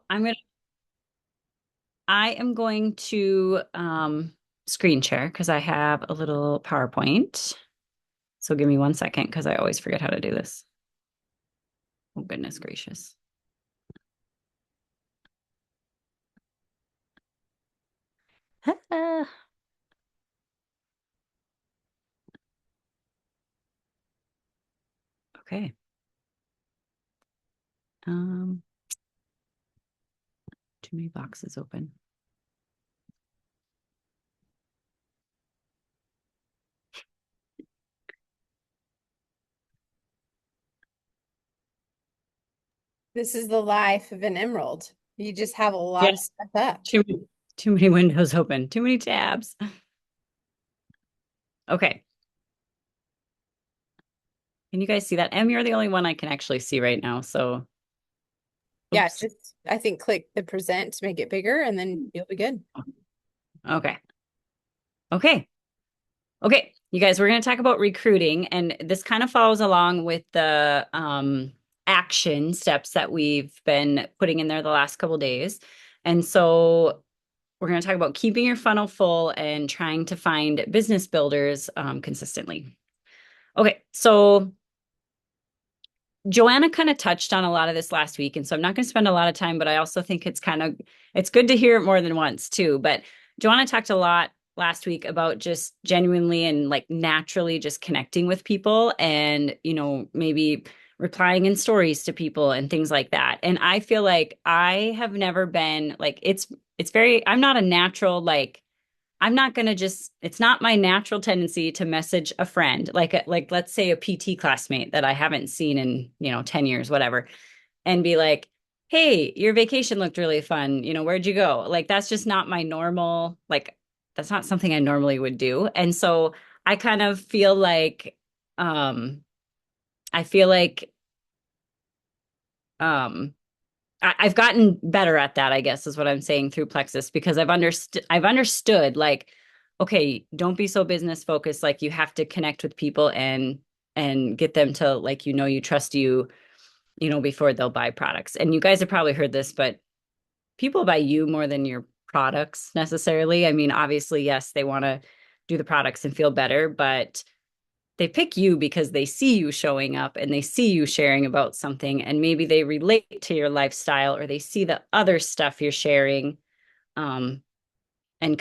I'm gonna I am going to screen share because I have a little PowerPoint. So give me 1 second because I always forget how to do this. Oh goodness gracious. Okay. Um, too many boxes open. This is the life of an emerald. You just have a Yeah, lot of stuff up. too many windows open, too many tabs. Okay. Can you guys see that? Em, you're the only one I can actually see right now. So, Yeah, oops. just I think click the present to make it bigger and then you'll be good. Okay. Okay. Okay. You guys, we're going to talk about recruiting, and this kind of follows along with the action steps that we've been putting in there the last couple days. And so we're going to talk about keeping your funnel full and trying to find business builders consistently. Okay. So Joanna kind of touched on a lot of this last week, and so I'm not going to spend a lot of time, but I also think it's good to hear it more than once too. But Joanna talked a lot last week about just genuinely and like naturally just connecting with people and, maybe replying in stories to people and things like that. And I feel like I have never been like it's very I'm not a natural like I'm not going to just, it's not my natural tendency to message a friend, like let's say a PT classmate that I haven't seen in, 10 years, whatever, and be like, "Hey, your vacation looked really fun. Where'd you go?" Like that's just not my normal, like that's not something I normally would do. And so I kind of feel like um I feel like um I've gotten better at that, I guess, is what I'm saying through Plexus because I've understood like, okay, don't be so business focused. Like you have to connect with people and get them to like you trust you, before they'll buy products. And you guys have probably heard this, but people buy you more than your products necessarily. I mean, obviously, yes, they want to do the products and feel better, but they pick you because they see you showing up and they see you sharing about something and maybe they relate to your lifestyle or they see the other stuff you're sharing, um, and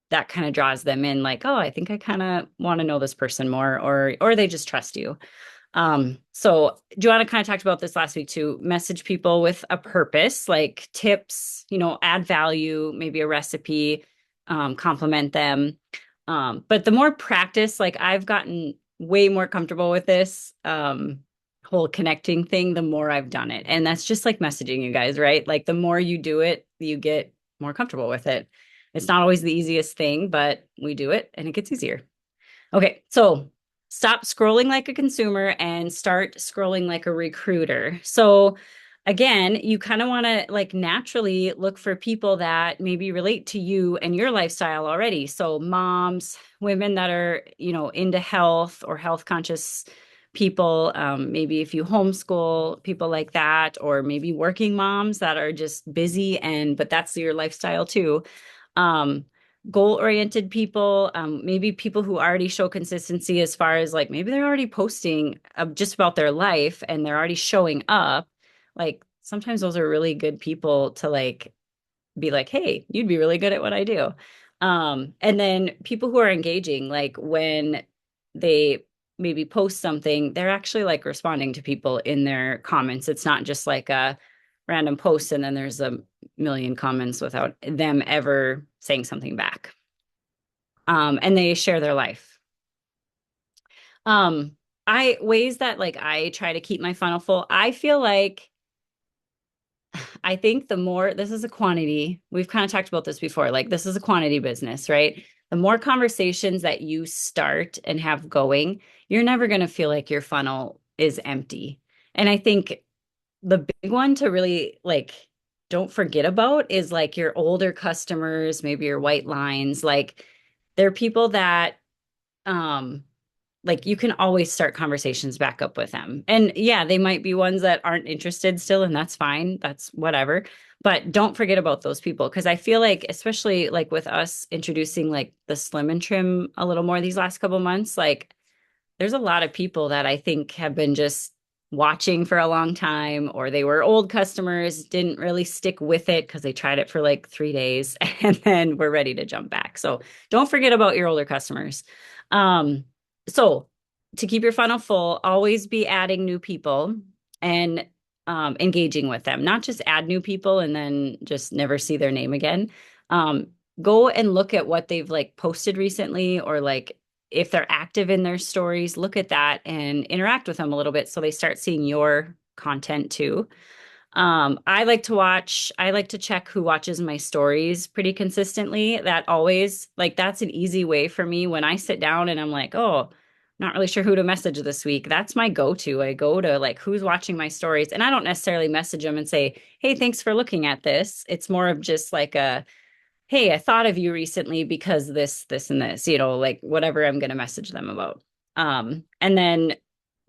that kind of draws them in like, oh, I think I kind of want to know this person more, or they just trust you. So Joanna kind of talked about this last week too. Message people with a purpose, like tips, add value, maybe a recipe, compliment them. But the more practice, like I've gotten way more comfortable with this whole connecting thing, the more I've done it. And that's just like messaging you guys, right? Like the more you do it, you get more comfortable with it. It's not always the easiest thing, but we do it and it gets easier. Okay, so stop scrolling like a consumer and start scrolling like a recruiter. So again, you kind of want to like naturally look for people that maybe relate to you and your lifestyle already. So moms, women that are, into health or health conscious people, maybe if you homeschool, people like that, or maybe working moms that are just busy but that's your lifestyle too. Um, Goal-oriented people, maybe people who already show consistency as far as like maybe they're already posting just about their life and they're already showing up. Like sometimes those are really good people to like be like, hey, you'd be really good at what I do. And then people who are engaging, like when they maybe post something, they're actually like responding to people in their comments. It's not just like a random post and then there's a million comments without them ever saying something back. And they share their life. Um, I ways that like I try to keep my funnel full. I feel like I think the more this is a quantity, we've kind of talked about this before, like this is a quantity business, right? The more conversations that you start and have going, you're never going to feel like your funnel is empty. And I think the big one to really like don't forget about is like your older customers, maybe your white lines, like they're people that um like you can always start conversations back up with them. And yeah, they might be ones that aren't interested still, and that's fine. That's whatever. But don't forget about those people because I feel like, especially like with us introducing like the slim and trim a little more these last couple months, like there's a lot of people that I think have been just watching for a long time, or they were old customers, didn't really stick with it because they tried it for like 3 days and then we're ready to jump back. So don't forget about your older customers. Um, so to keep your funnel full, always be adding new people and engaging with them, not just add new people and then just never see their name again. Um, Go and look at what they've like posted recently, or like if they're active in their stories, look at that and interact with them a little bit so they start seeing your content too. I like to check who watches my stories pretty consistently. That always, like, that's an easy way for me when I sit down and I'm like, oh, not really sure who to message this week. That's my go-to. I go to like who's watching my stories, and I don't necessarily message them and say, hey, thanks for looking at this. It's more of just like a, hey, I thought of you recently because this, and this, like whatever I'm going to message them about. And then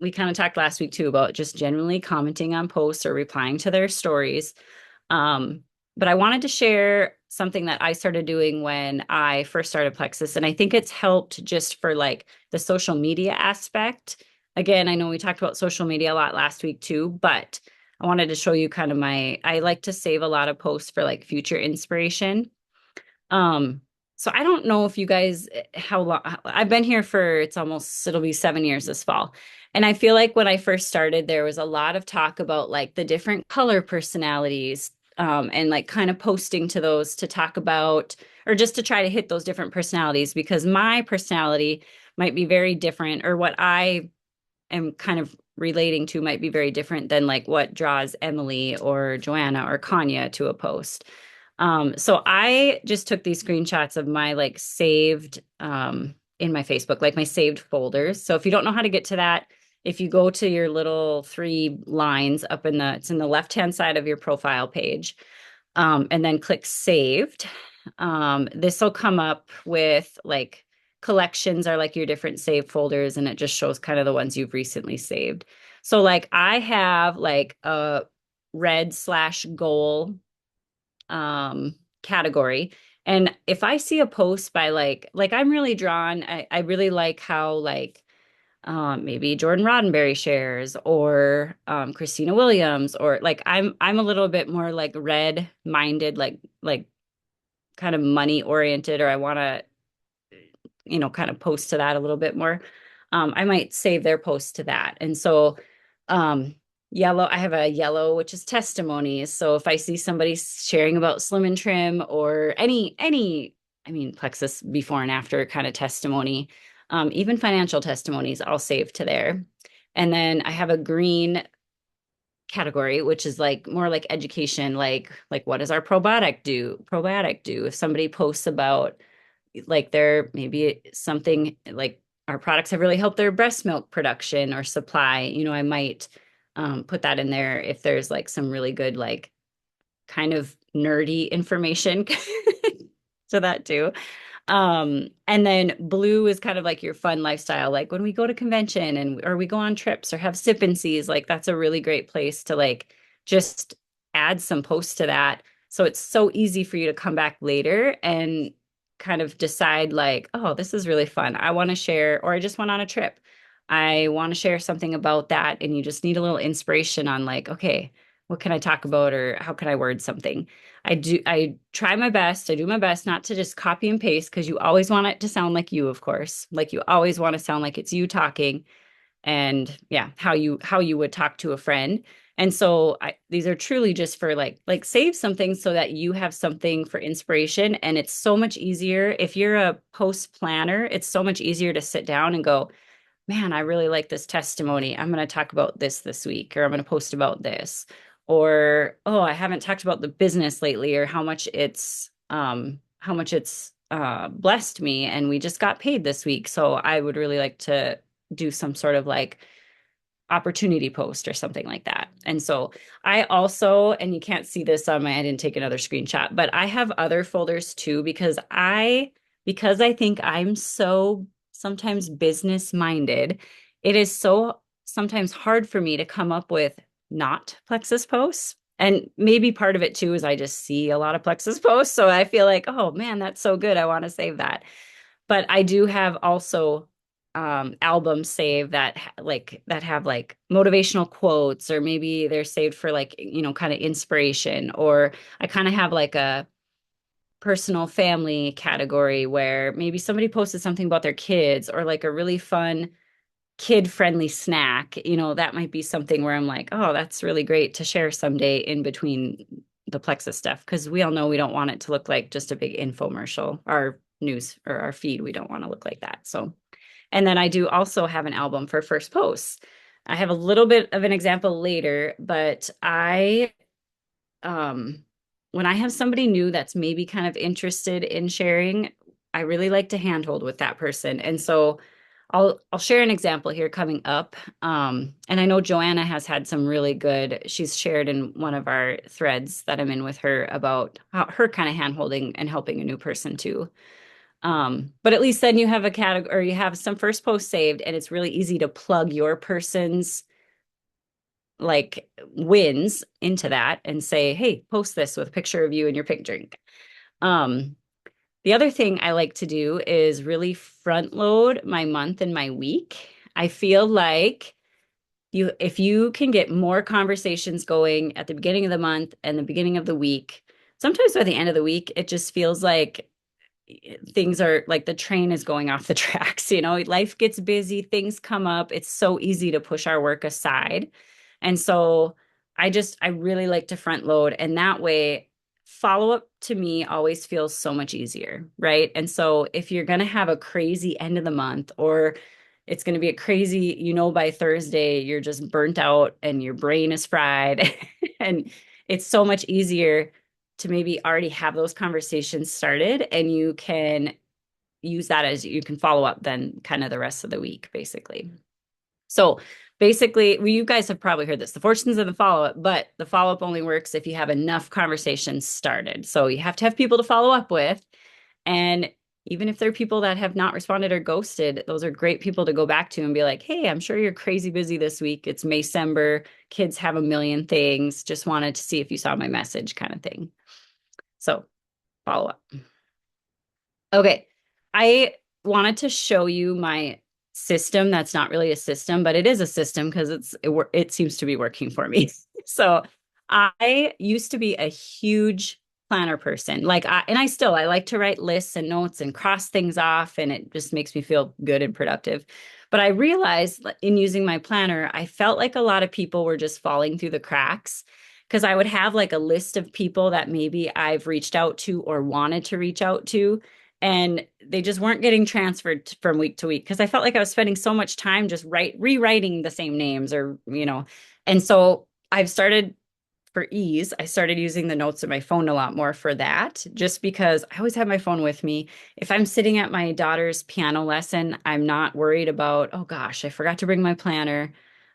we kind of talked last week too about just generally commenting on posts or replying to their stories. Um, but I wanted to share something that I started doing when I first started Plexus. And I think it's helped just for like the social media aspect. Again, I know we talked about social media a lot last week too, but I wanted to show you kind of I like to save a lot of posts for like future inspiration. Um, so I don't know if you guys, how long I've been here for, it'll be 7 years this fall. And I feel like when I first started, there was a lot of talk about like the different color personalities, and like kind of posting to those to talk about, or just to try to hit those different personalities, because my personality might be very different, or what I am kind of relating to might be very different than like what draws Emily or Joanna or Kanya to a post. So I just took these screenshots of my like saved in my Facebook, like my saved folders. So if you don't know how to get to that, if you go to your little three lines up it's in the left-hand side of your profile page, and then click saved. This will come up with like collections are like your different saved folders, and it just shows kind of the ones you've recently saved. So like I have like a red/goal category. And if I see a post by like I'm really drawn, I really like how like maybe Jordan Roddenberry shares, or Christina Williams, or like I'm a little bit more like red minded, like kind of money oriented, or I want to, kind of post to that a little bit more. I might save their post to that. And so um yellow, I have a yellow, which is testimonies. So if I see somebody sharing about slim and trim, or I mean, Plexus before and after kind of testimony, even financial testimonies, I'll save to there. And then I have a green category, which is like more like education, like what does our probiotic do? If somebody posts about like there maybe something like our products have really helped their breast milk production or supply, I might put that in there if there's like some really good like kind of nerdy information to that too. And then blue is kind of like your fun lifestyle, like when we go to convention and or we go on trips or have sip and sees, like that's a really great place to like just add some posts to that. So it's so easy for you to come back later and kind of decide like, oh, this is really fun. I want to share, or I just went on a trip. I want to share something about that. And you just need a little inspiration on like, okay, what can I talk about, or how can I word something? I try my best. I do my best not to just copy and paste, because you always want it to sound like you, of course. Like you always want to sound like it's you talking, and yeah, how you would talk to a friend. And so these are truly just for like save something so that you have something for inspiration. And it's so much easier if you're a post planner. It's so much easier to sit down and go, man, I really like this testimony. I'm going to talk about this week, or I'm going to post about this. Or, oh, I haven't talked about the business lately, or how much it's blessed me, and we just got paid this week. So I would really like to do some sort of like opportunity post or something like that. And so I also, and you can't see this on I didn't take another screenshot, but I have other folders too, because I think I'm so sometimes business minded, it is so sometimes hard for me to come up with not Plexus posts. And maybe part of it too is I just see a lot of Plexus posts. So I feel like, oh man, that's so good. I want to save that. But I do have also albums saved that have like motivational quotes, or maybe they're saved for like, kind of inspiration, or I kind of have like a personal family category where maybe somebody posted something about their kids, or like a really fun kid friendly snack. That might be something where I'm like, oh, that's really great to share someday in between the Plexus stuff. Cause we all know we don't want it to look like just a big infomercial. Our news or our feed, we don't want to look like that. So, and then I do also have an album for first posts. I have a little bit of an example later, but um, when I have somebody new that's maybe kind of interested in sharing, I really like to handhold with that person. And so I'll share an example here coming up. And I know Joanna has had some really good, she's shared in one of our threads that I'm in with her about how, her kind of handholding and helping a new person too. But at least then you have a category, or you have some first post saved, and it's really easy to plug your person's like wins into that and say, hey, post this with a picture of you and your pick drink. Um, the other thing I like to do is really front load my month and my week. I feel like if you can get more conversations going at the beginning of the month and the beginning of the week, sometimes by the end of the week, it just feels like things are like the train is going off the tracks. Life gets busy, things come up. It's so easy to push our work aside. And so I really like to front load. And that way, follow up to me always feels so much easier. Right. And so if you're going to have a crazy end of the month, or it's going to be a crazy, by Thursday, you're just burnt out and your brain is fried. And it's so much easier to maybe already have those conversations started, and you can use that as you can follow up then kind of the rest of the week, basically. So basically, well, you guys have probably heard this, the fortunes of the follow-up, but the follow-up only works if you have enough conversations started. So you have to have people to follow up with. And even if they're people that have not responded or ghosted, those are great people to go back to and be like, hey, I'm sure you're crazy busy this week. It's Maycember. Kids have a million things. Just wanted to see if you saw my message, kind of thing. So follow up. Okay. I wanted to show you my system. That's not really a system, but it is a system because it seems to be working for me. So I used to be a huge planner person. I like to write lists and notes and cross things off, and it just makes me feel good and productive. But I realized in using my planner, I felt like a lot of people were just falling through the cracks, because I would have like a list of people that maybe I've reached out to or wanted to reach out to, and they just weren't getting transferred from week to week because I felt like I was spending so much time just rewriting the same names, and so I've started, for ease, I started using the notes on my phone a lot more for that, just because I always have my phone with me. If I'm sitting at my daughter's piano lesson, I'm not worried about, oh gosh, I forgot to bring my planner.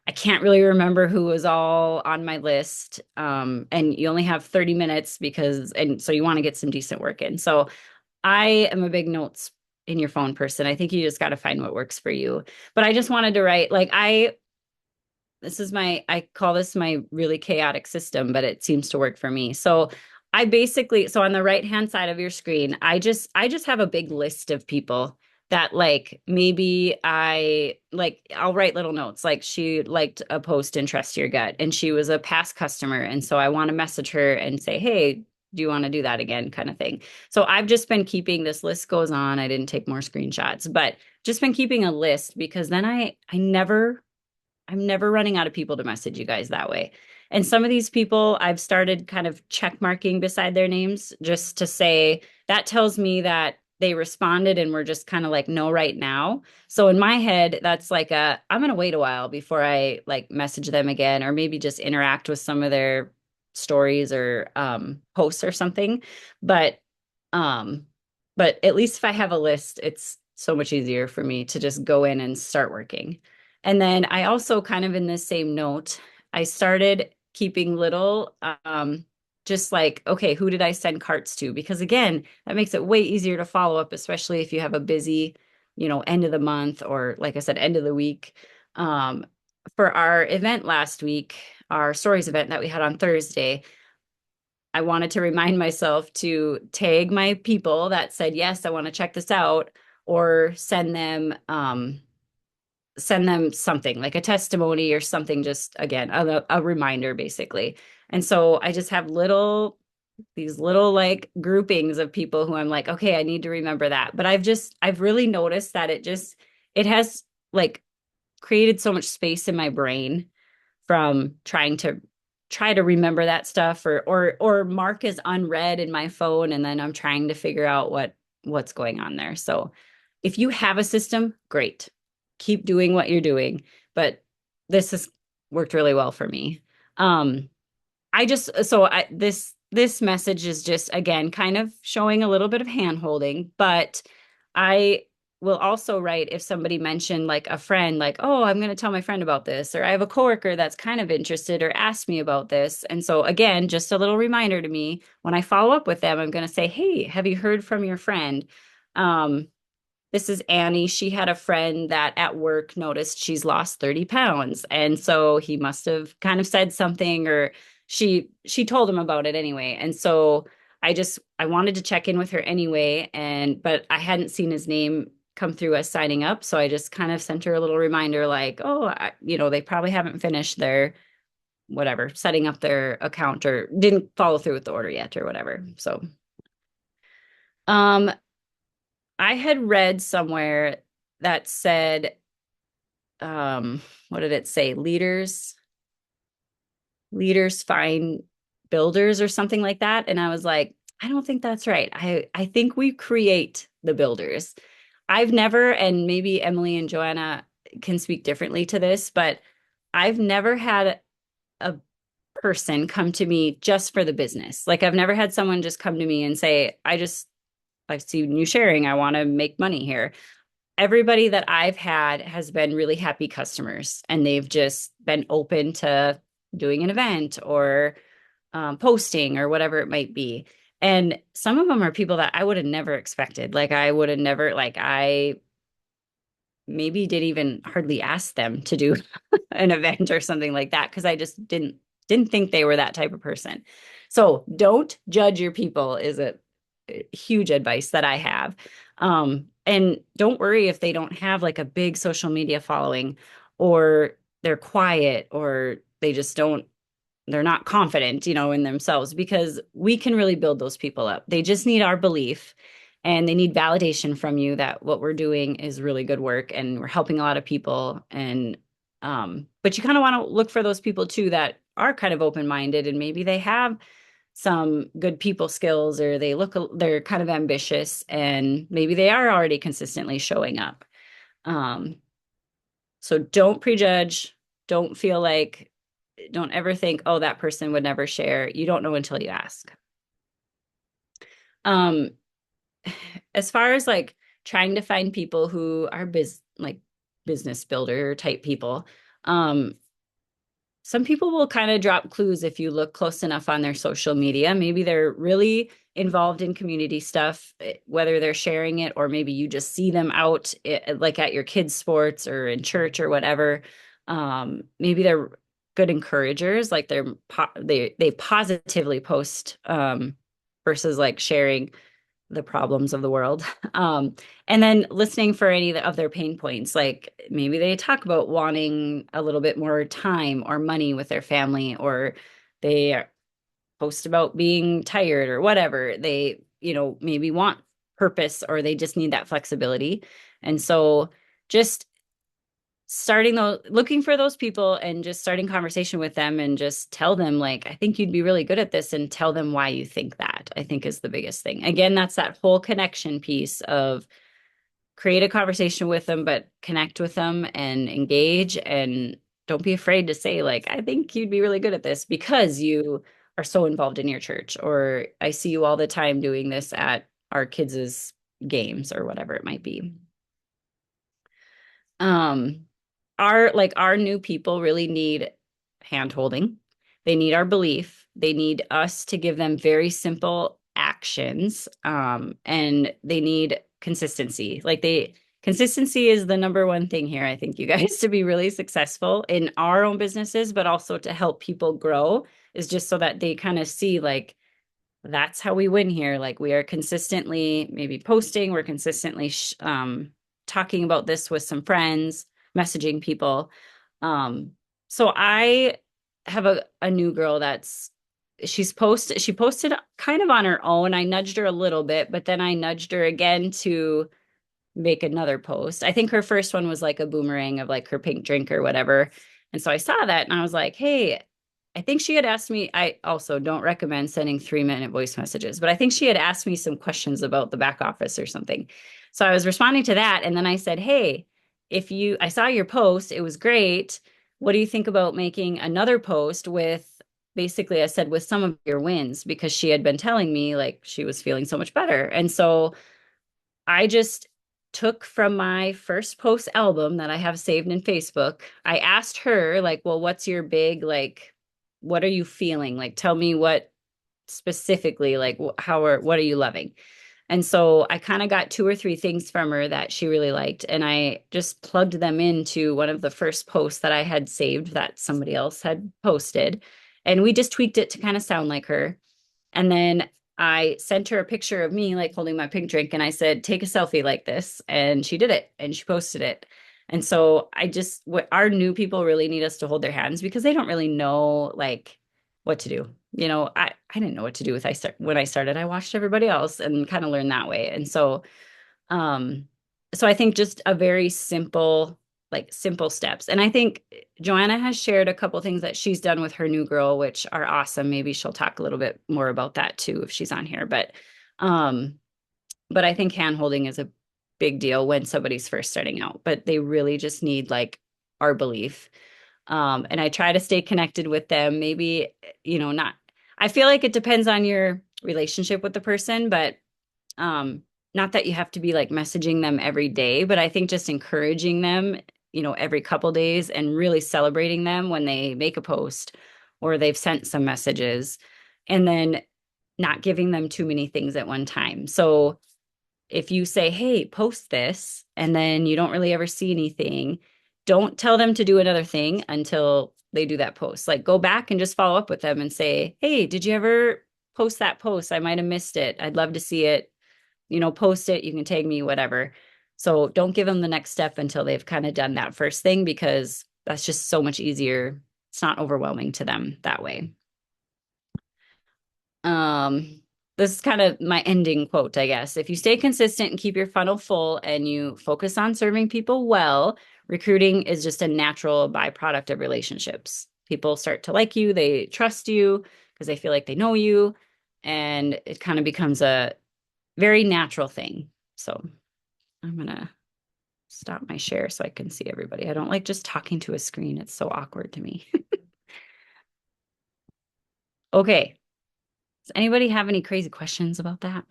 I can't really remember who was all on my list. And you only have 30 minutes and so you want to get some decent work in. So I am a big notes in your phone person. I think you just got to find what works for you. But I just wanted to write, I call this my really chaotic system, but it seems to work for me. So so on the right hand side of your screen, I just have a big list of people that like maybe I'll write little notes, like she liked a post in Trust Your Gut and she was a past customer. And so I want to message her and say, hey, do you want to do that again, kind of thing. So I've just been keeping, this list goes on. I didn't take more screenshots, but just been keeping a list, because then I'm never running out of people to message you guys that way. And some of these people I've started kind of check marking beside their names, just to say that tells me that they responded and were just kind of like, no, right now. So in my head, that's like I'm going to wait a while before I like message them again, or maybe just interact with some of their stories or posts or something. But um, but at least if I have a list, it's so much easier for me to just go in and start working. And then I also, kind of in this same note, I started keeping little, just like, okay, who did I send carts to? Because again, that makes it way easier to follow up, especially if you have a busy end of the month, or like I said, end of the week. Um, for our event last week, our stories event that we had on Thursday, I wanted to remind myself to tag my people that said, yes, I want to check this out, or send them something like a testimony or something, just again, a reminder basically. And so I just have these little like groupings of people who I'm like, okay, I need to remember that. But I've really noticed that it has like created so much space in my brain from try to remember that stuff, or mark as unread in my phone, and then I'm trying to figure out what's going on there. So if you have a system, great. Keep doing what you're doing. But this has worked really well for me. Um, I just so I this message is just again kind of showing a little bit of hand holding, but I will also write if somebody mentioned like a friend, like, oh, I'm going to tell my friend about this, or I have a coworker that's kind of interested or asked me about this. And so again, just a little reminder to me when I follow up with them, I'm going to say, hey, have you heard from your friend? Um, this is Annie. She had a friend that at work noticed she's lost 30 pounds. And so he must have kind of said something, or she told him about it anyway. And so I wanted to check in with her anyway, but I hadn't seen his name come through as signing up. So I just kind of sent her a little reminder like, oh, they probably haven't finished their whatever, setting up their account, or didn't follow through with the order yet or whatever. So um I had read somewhere that said, what did it say? Leaders find builders or something like that. And I was like, I don't think that's right. I think we create the builders. I've never, and maybe Emily and Joanna can speak differently to this, but I've never had a person come to me just for the business. Like I've never had someone just come to me and say, I see you sharing, I want to make money here. Everybody that I've had has been really happy customers, and they've just been open to doing an event or posting or whatever it might be. And some of them are people that I would have never expected. Like I would have never, like I maybe didn't even hardly ask them to do an event or something like that, because I just didn't think they were that type of person. So don't judge your people is a huge advice that I have. And don't worry if they don't have like a big social media following, or they're quiet, or they're not confident, in themselves, because we can really build those people up. They just need our belief, and they need validation from you that what we're doing is really good work and we're helping a lot of people. And but you kind of want to look for those people too that are kind of open-minded, and maybe they have some good people skills, or they're kind of ambitious, and maybe they are already consistently showing up. Um, so don't prejudge. Don't feel like, don't ever think, oh, that person would never share. You don't know until you ask. Um, as far as like trying to find people who are business builder type people, um, some people will kind of drop clues if you look close enough on their social media. Maybe they're really involved in community stuff, whether they're sharing it, or maybe you just see them out like at your kids' sports or in church or whatever. Maybe they're good encouragers, like they positively post, versus like sharing the problems of the world. And then listening for any of their pain points. Like maybe they talk about wanting a little bit more time or money with their family, or they post about being tired or whatever. They, maybe want purpose, or they just need that flexibility. And so just looking for those people and just starting conversation with them, and just tell them like, I think you'd be really good at this, and tell them why you think that, I think is the biggest thing. Again, that's that whole connection piece of create a conversation with them, but connect with them and engage, and don't be afraid to say like, I think you'd be really good at this because you are so involved in your church, or I see you all the time doing this at our kids' games, or whatever it might be. Um, our new people really need hand holding. They need our belief. They need us to give them very simple actions. And they need consistency. Like consistency is the number one thing here. I think you guys to be really successful in our own businesses, but also to help people grow is just so that they kind of see like that's how we win here. Like we are consistently maybe posting, we're consistently talking about this with some friends, messaging people. Um, so I have a new girl that's she posted kind of on her own. I nudged her a little bit, but then I nudged her again to make another post. I think her first one was like a boomerang of like her pink drink or whatever. And so I saw that and I was like, hey, I think she had asked me, I also don't recommend sending 3-minute voice messages, but I think she had asked me some questions about the back office or something. So I was responding to that. And then I said, hey, I saw your post, it was great. What do you think about making another post with basically, I said, with some of your wins? Because she had been telling me like she was feeling so much better. And so I just took from my first post album that I have saved in Facebook. I asked her, like, well, what's your big, like, what are you feeling? Like, tell me what specifically, like, what are you loving? And so I kind of got 2 or 3 things from her that she really liked. And I just plugged them into one of the first posts that I had saved that somebody else had posted. And we just tweaked it to kind of sound like her. And then I sent her a picture of me like holding my pink drink and I said, take a selfie like this. And she did it and she posted it. And so what our new people really need us to hold their hands because they don't really know like what to do. I didn't know what to do when I started. I watched everybody else and kind of learned that way. And um, so I think just a very simple steps. And I think Joanna has shared a couple things that she's done with her new girl, which are awesome. Maybe she'll talk a little bit more about that too if she's on here. Um, but I think hand holding is a big deal when somebody's first starting out, but they really just need like our belief. And I try to stay connected with them. Maybe, not, I feel like it depends on your relationship with the person, but um, not that you have to be like messaging them every day, but I think just encouraging them, every couple days and really celebrating them when they make a post or they've sent some messages and then not giving them too many things at one time. So if you say, hey, post this, and then you don't really ever see anything, don't tell them to do another thing until they do that post. Like go back and just follow up with them and say, hey, did you ever post that post? I might have missed it. I'd love to see it. Post it. You can tag me, whatever. So don't give them the next step until they've kind of done that first thing because that's just so much easier. It's not overwhelming to them that way. Um, this is kind of my ending quote, I guess. If you stay consistent and keep your funnel full and you focus on serving people well, recruiting is just a natural byproduct of relationships. People start to like you, they trust you because they feel like they know you, and it kind of becomes a very natural thing. So I'm gonna stop my share so I can see everybody. I don't like just talking to a screen. It's so awkward to me. Okay. Does anybody have any crazy questions about that?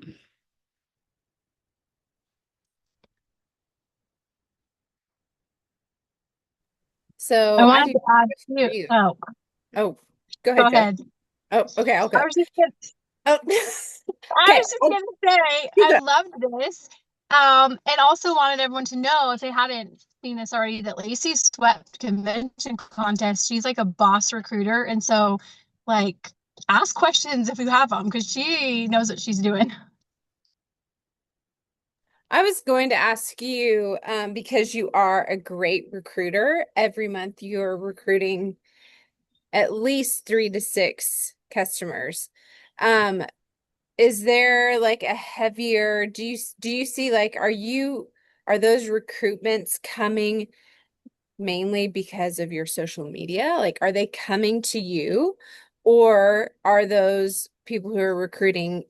So I I wanted do to add for too. you. Oh, Oh, go go ahead, Jeff. ahead. Oh, okay, I'll I go. was just gonna, Oh, I okay. was just gonna say You I go. loved this. And also wanted everyone to know if they hadn't seen this already that Lacey swept convention contest. She's like a boss recruiter, and so like ask questions if you have them because she knows what she's doing. I was going to ask you, because you are a great recruiter. Every month you're recruiting at least 3 to 6 customers. Um, is there like a heavier, do you see like are those recruitments coming mainly because of your social media? Like, are they coming to you, or are those people who are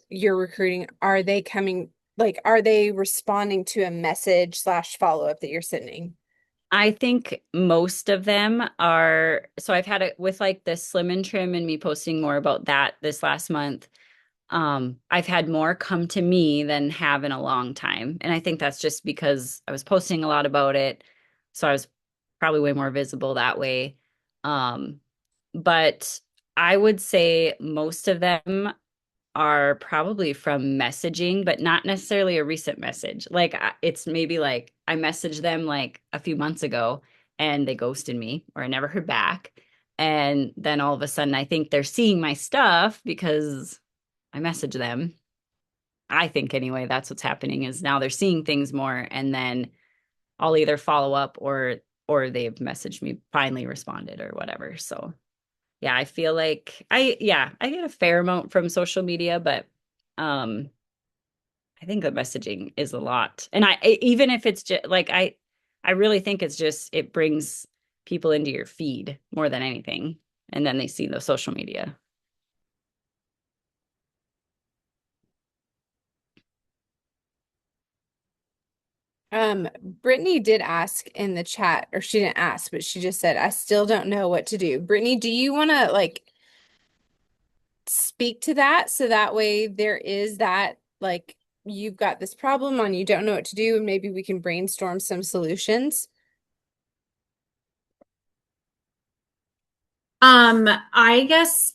you're recruiting, are they coming, like, are they responding to a message slash follow-up that you're sending? I think most of them are. So I've had it with like the slim and trim and me posting more about that this last month. I've had more come to me than have in a long time. And I think that's just because I was posting a lot about it. So I was probably way more visible that way. But I would say most of them are probably from messaging, but not necessarily a recent message. Like it's maybe like I messaged them like a few months ago and they ghosted me or I never heard back. And then all of a sudden I think they're seeing my stuff because I messaged them. I think anyway, that's what's happening is now they're seeing things more and then I'll either follow up or they've messaged me, finally responded or whatever. So yeah, I feel like I get a fair amount from social media, but um I think the messaging is a lot. And even if it's just like I really think it's just it brings people into your feed more than anything and then they see the social media. Brittany did ask in the chat, or she didn't ask, but she just said, I still don't know what to do. Brittany, do you want to like speak to that so that way there is that like you've got this problem on you don't know what to do and maybe we can brainstorm some solutions? I guess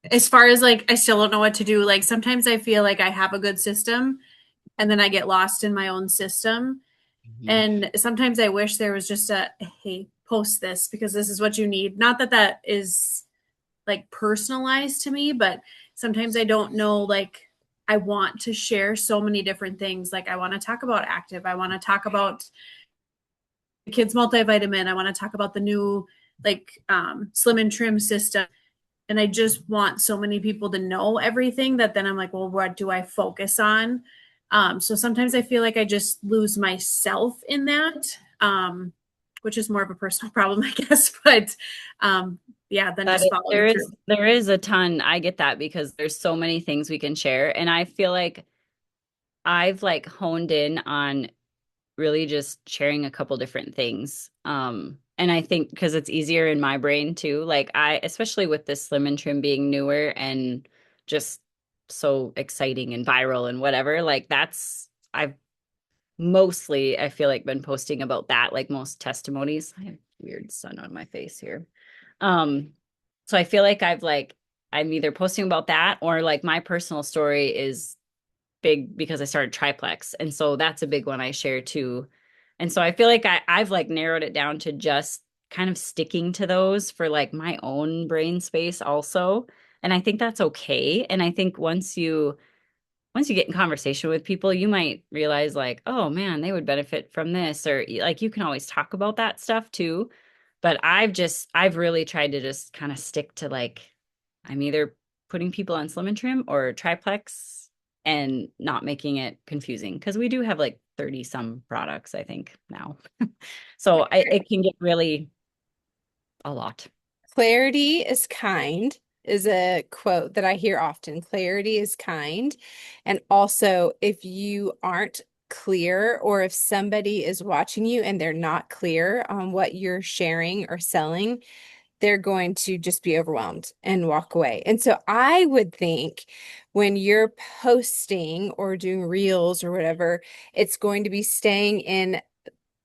as far as like I still don't know what to do, like sometimes I feel like I have a good system and then I get lost in my own system. And sometimes I wish there was just a hey, post this because this is what you need. Not that that is like personalized to me, but sometimes I don't know like I want to share so many different things. Like I want to talk about active. I want to talk about the kids multivitamin. I want to talk about the new like slim and trim system. And I just want so many people to know everything that then I'm like, well, what do I focus on? So sometimes I feel like I just lose myself in that, which is more of a personal problem, I guess. But yeah, then just following through. There is a ton. I get that because there's so many things we can share. And I feel like I've like honed in on really just sharing a couple different things. And I think because it's easier in my brain too, like especially with this slim and trim being newer and just so exciting and viral and whatever, like I've mostly, I feel like been posting about that, like most testimonies. I have weird sun on my face here. Um, so I feel like I'm either posting about that or like my personal story is big because I started Triplex. And so that's a big one I share too. And so I feel like I've like narrowed it down to just kind of sticking to those for like my own brain space also. And I think that's okay. And I think once you get in conversation with people, you might realize like, oh man, they would benefit from this. Or like you can always talk about that stuff too. But I've really tried to just kind of stick to like, I'm either putting people on Slim and Trim or Triplex and not making it confusing because we do have like 30 some products, I think now. So it can get really a lot. Clarity is kind is a quote that I hear often. Clarity is kind. And also, if you aren't clear or if somebody is watching you and they're not clear on what you're sharing or selling, they're going to just be overwhelmed and walk away. And so I would think when you're posting or doing reels or whatever, it's going to be staying in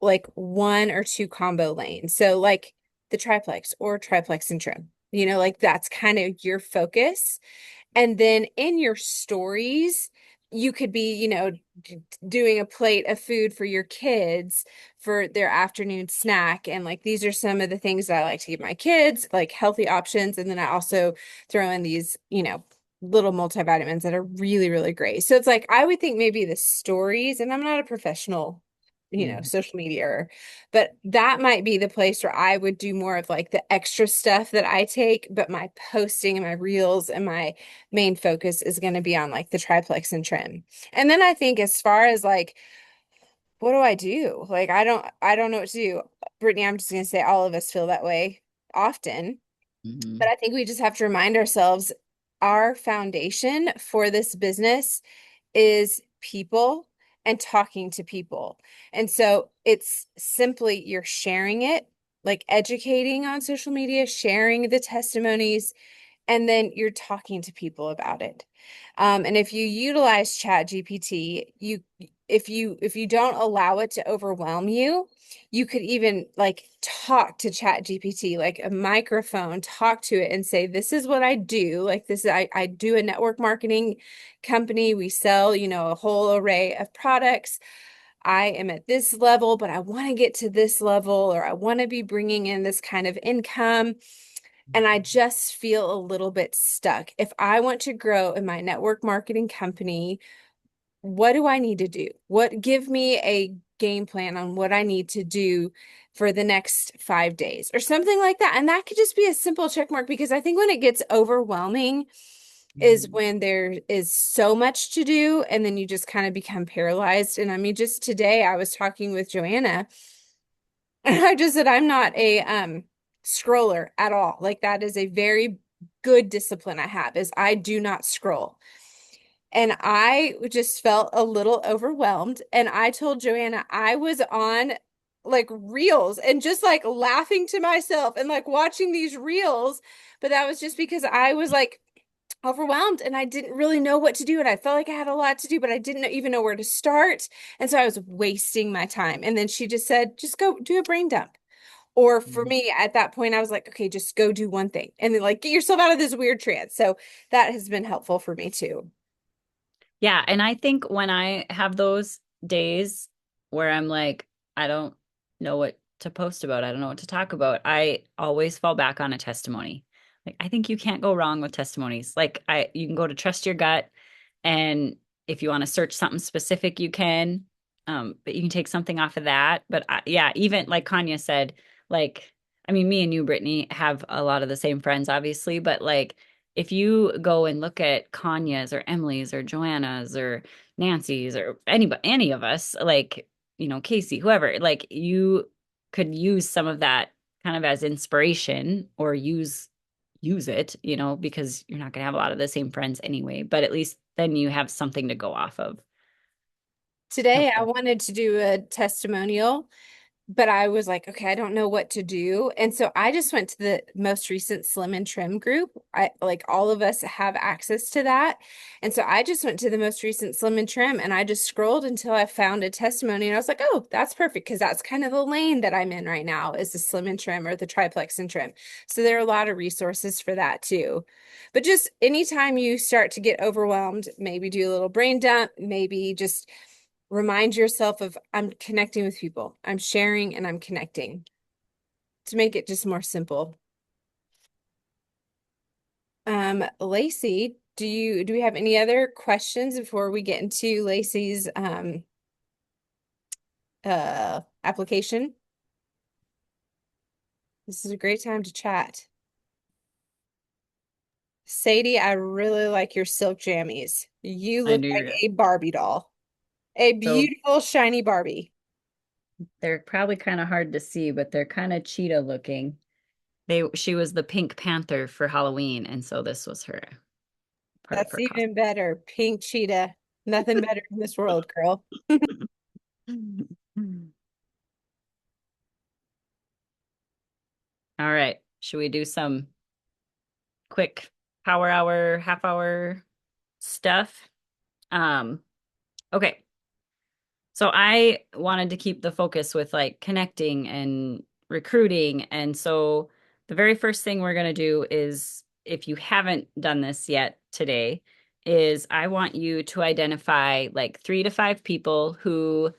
like one or two combo lanes. So like the triplex or triplex and trim, like that's kind of your focus. And then in your stories, you could be, doing a plate of food for your kids for their afternoon snack. And like, these are some of the things that I like to give my kids, like healthy options. And then I also throw in these, little multivitamins that are really, really great. So it's like, I would think maybe the stories, and I'm not a professional social media, but that might be the place where I would do more of like the extra stuff that I take, but my posting and my reels and my main focus is going to be on like the triplex and trim. And then I think as far as like, what do I do? Like, I don't know what to do. Brittany, I'm just going to say all of us feel that way often, but I think we just have to remind ourselves our foundation for this business is people and talking to people. And so it's simply you're sharing it, like educating on social media, sharing the testimonies, and then you're talking to people about it. And if you utilize Chat GPT, if you don't allow it to overwhelm you, you could even like talk to Chat GPT, like a microphone, talk to it and say, this is what I do. Like this, I do a network marketing company. We sell, a whole array of products. I am at this level, but I want to get to this level, or I want to be bringing in this kind of income. And I just feel a little bit stuck. If I want to grow in my network marketing company, what do I need to do? Give me a game plan on what I need to do for the next 5 days or something like that. And that could just be a simple check mark, because I think when it gets overwhelming is when there is so much to do and then you just kind of become paralyzed. And I mean, just today I was talking with Joanna and I just said I'm not a scroller at all. Like that is a very good discipline I have, is I do not scroll. And I just felt a little overwhelmed. And I told Joanna I was on like reels and just like laughing to myself and like watching these reels. But that was just because I was like overwhelmed and I didn't really know what to do. And I felt like I had a lot to do, but I didn't even know where to start. And so I was wasting my time. And then she just said, just go do a brain dump. Or for me at that point, I was like, okay, just go do one thing and then like get yourself out of this weird trance. So that has been helpful for me too. Yeah, and I think when I have those days where I'm like, I don't know what to post about, I don't know what to talk about, I always fall back on a testimony. Like I think you can't go wrong with testimonies. Like you can go to Trust Your Gut, and if you want to search something specific, you can. But you can take something off of that. But yeah, even like Kanya said, like I mean, me and you, Brittany, have a lot of the same friends, obviously, but like if you go and look at Kanya's or Emily's or Joanna's or Nancy's or any of us, like, Casey, whoever, like you could use some of that kind of as inspiration, or use it, because you're not going to have a lot of the same friends anyway, but at least then you have something to go off of. Today, I wanted to do a testimonial, but I was like, okay, I don't know what to do. And so I just went to the most recent Slim and Trim group. I like all of us have access to that. And so I just went to the most recent Slim and Trim and I just scrolled until I found a testimony. And I was like, oh, that's perfect. Because that's kind of the lane that I'm in right now, is the Slim and Trim or the Triplex and Trim. So there are a lot of resources for that too. But just anytime you start to get overwhelmed, maybe do a little brain dump, maybe just remind yourself of, I'm connecting with people, I'm sharing and I'm connecting, to make it just more simple. Lacey, do we have any other questions before we get into Lacey's application? This is a great time to chat. Sadie, I really like your silk jammies. You I look like do. a Barbie doll. A So beautiful shiny Barbie. they're probably kind of hard to see, but they're kind of cheetah looking. She was the Pink Panther for Halloween, and so this was her part of That's her even better. Pink cheetah. Nothing better in this world, girl. costume. All right. Should we do some quick power hour, half hour stuff? Okay. So I wanted to keep the focus with like connecting and recruiting. And so the very first thing we're going to do is, if you haven't done this yet today, is I want you to identify like 3 to 5 people who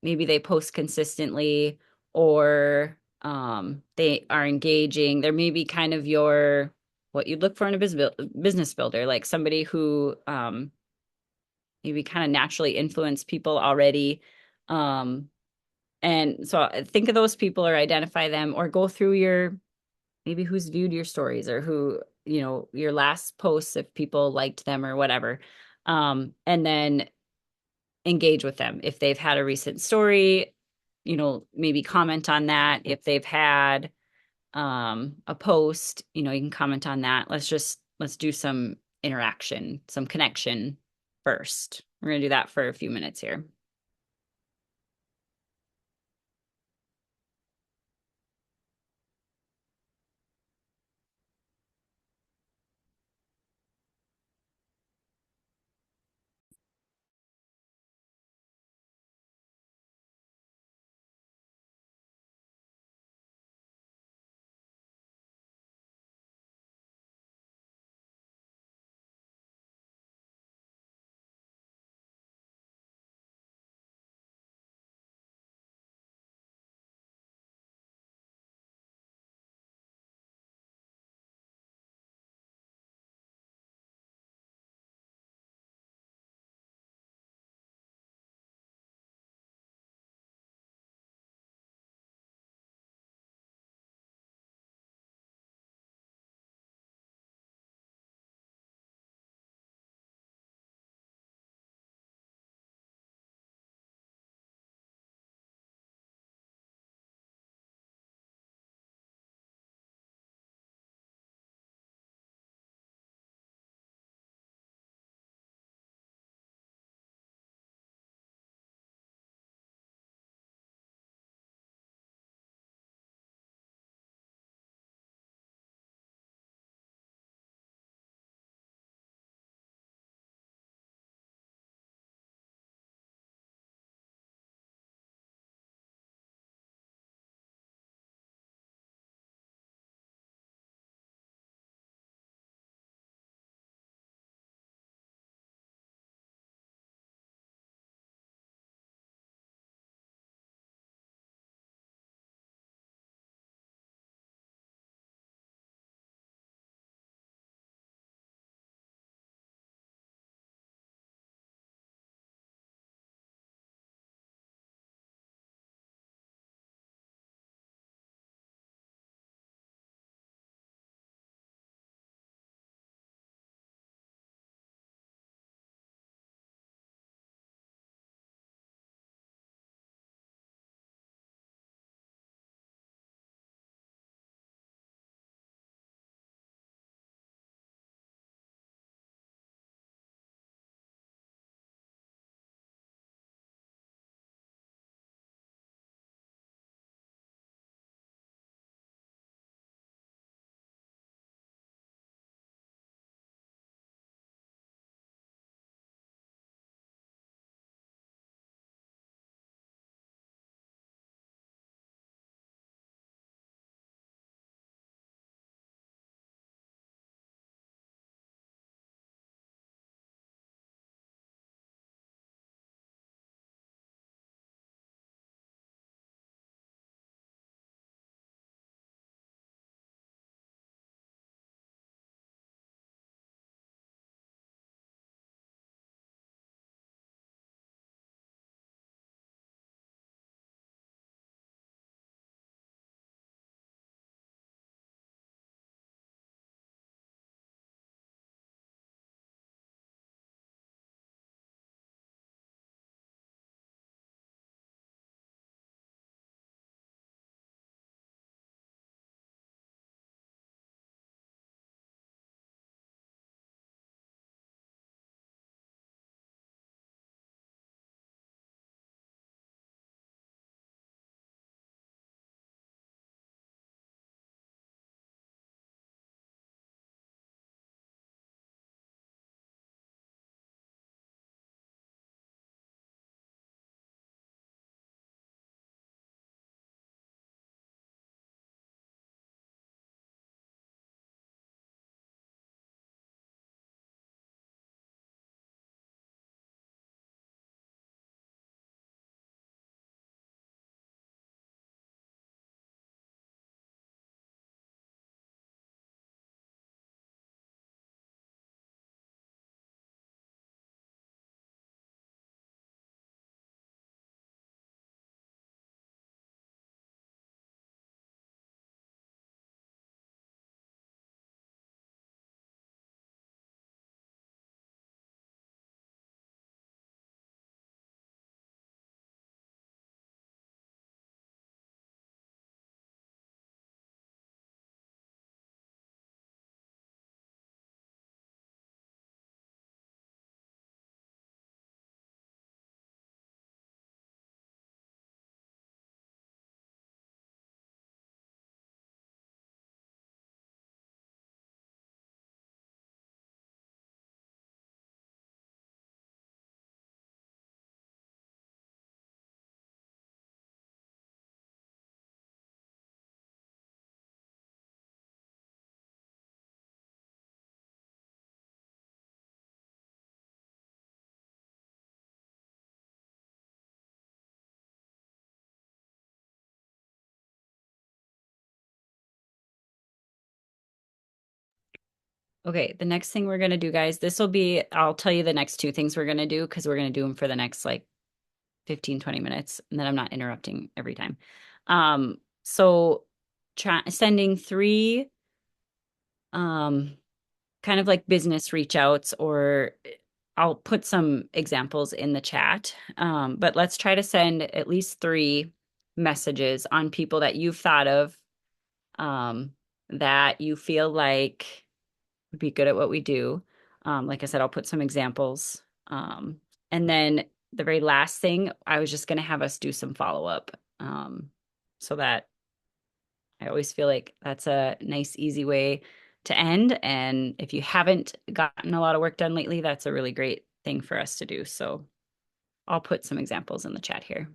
maybe they post consistently, or they are engaging. They're maybe kind of what you'd look for in a business builder, like somebody who maybe kind of naturally influence people already. Um, and so think of those people or identify them, or go through maybe who's viewed your stories, or who, your last posts, if people liked them or whatever. And then engage with them. If they've had a recent story, maybe comment on that. If they've had a post, you can comment on that. Let's do some interaction, some connection first. We're going to do that for a few minutes here. Okay, the next thing we're gonna do, guys, this will be, I'll tell you the next two things we're gonna do because we're gonna do them for the next like 15, 20 minutes, and then I'm not interrupting every time. So sending three kind of like business reach outs, or I'll put some examples in the chat. But let's try to send at least three messages on people that you've thought of, that you feel like would be good at what we do. Like I said, I'll put some examples. And then the very last thing, I was just going to have us do some follow up, so that I always feel like that's a nice, easy way to end. And if you haven't gotten a lot of work done lately, that's a really great thing for us to do. So I'll put some examples in the chat here.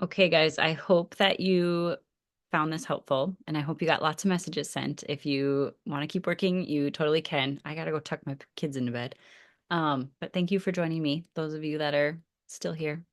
Okay, guys, I hope that you found this helpful and I hope you got lots of messages sent. If you want to keep working, you totally can. I gotta go tuck my kids into bed. But thank you for joining me, those of you that are still here.